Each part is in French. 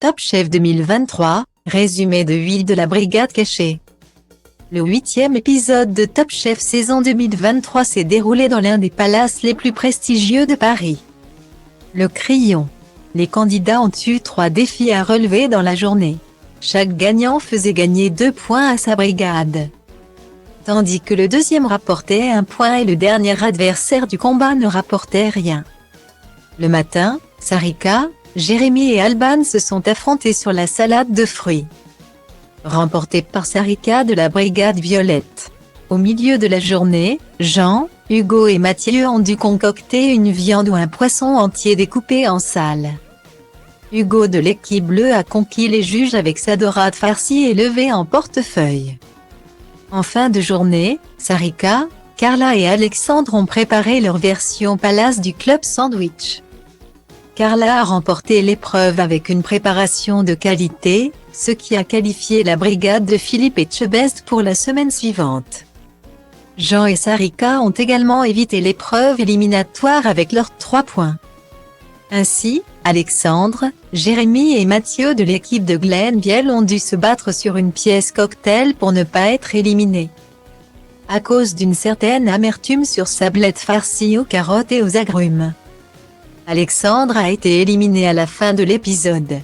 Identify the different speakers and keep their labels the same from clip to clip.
Speaker 1: Top Chef 2023, résumé de 8 de la Brigade cachée. Le 8e épisode de Top Chef saison 2023 s'est déroulé dans l'un des palaces les plus prestigieux de Paris. Le Crillon. Les candidats ont eu 3 défis à relever dans la journée. Chaque gagnant faisait gagner 2 points à sa brigade. Tandis que le deuxième rapportait 1 point et le dernier adversaire du combat ne rapportait rien. Le matin, Sarika, Jérémy et Alban se sont affrontés sur la salade de fruits. Remportée par Sarika de la brigade violette. Au milieu de la journée, Jean, Hugo et Mathieu ont dû concocter une viande ou un poisson entier découpé en salles. Hugo de l'équipe bleue a conquis les juges avec sa dorade farcie et levée en portefeuille. En fin de journée, Sarika, Carla et Alexandre ont préparé leur version palace du club sandwich. Carla a remporté l'épreuve avec une préparation de qualité, ce qui a qualifié la brigade de Philippe Etchebest pour la semaine suivante. Jean et Sarika ont également évité l'épreuve éliminatoire avec leurs 3 points. Ainsi, Alexandre, Jérémy et Mathieu de l'équipe de Glenn Biel ont dû se battre sur une pièce cocktail pour ne pas être éliminés. À cause d'une certaine amertume sur sa blette farcie aux carottes et aux agrumes. Alexandre a été éliminé à la fin de l'épisode.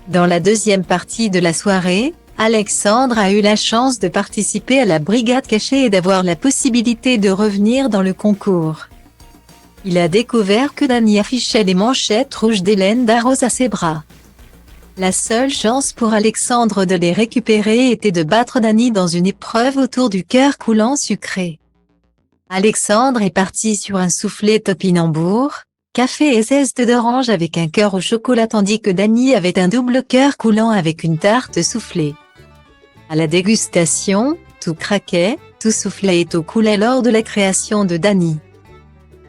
Speaker 1: Dans la deuxième partie de la soirée, Alexandre a eu la chance de participer à la brigade cachée et d'avoir la possibilité de revenir dans le concours. Il a découvert que Dany affichait les manchettes rouges d'Hélène Darroze à ses bras. La seule chance pour Alexandre de les récupérer était de battre Dany dans une épreuve autour du cœur coulant sucré. Alexandre est parti sur un soufflé topinambour, café et zeste d'orange avec un cœur au chocolat tandis que Dany avait un double cœur coulant avec une tarte soufflée. À la dégustation, tout craquait, tout soufflait et tout coulait lors de la création de Dany.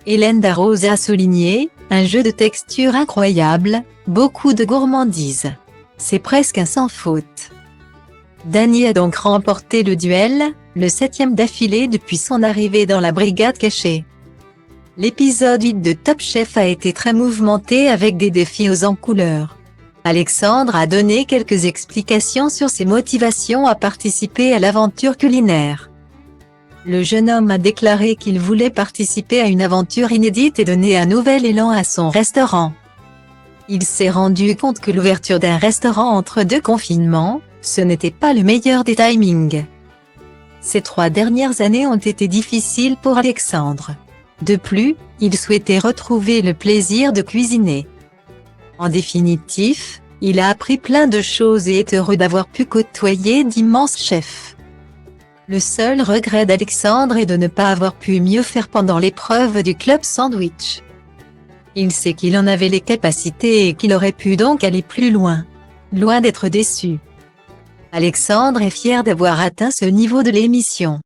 Speaker 1: Hélène Darroze a souligné, un jeu de texture incroyable, beaucoup de gourmandise. C'est presque un sans faute. Dany a donc remporté le duel, le 7e d'affilée depuis son arrivée dans la brigade cachée. L'épisode 8 de Top Chef a été très mouvementé avec des défis aux en couleurs. Alexandre a donné quelques explications sur ses motivations à participer à l'aventure culinaire. Le jeune homme a déclaré qu'il voulait participer à une aventure inédite et donner un nouvel élan à son restaurant. Il s'est rendu compte que l'ouverture d'un restaurant entre 2 confinements, ce n'était pas le meilleur des timings. Ces 3 dernières années ont été difficiles pour Alexandre. De plus, il souhaitait retrouver le plaisir de cuisiner. En définitif, il a appris plein de choses et est heureux d'avoir pu côtoyer d'immenses chefs. Le seul regret d'Alexandre est de ne pas avoir pu mieux faire pendant l'épreuve du club sandwich. Il sait qu'il en avait les capacités et qu'il aurait pu donc aller plus loin. Loin d'être déçu. Alexandre est fier d'avoir atteint ce niveau de l'émission.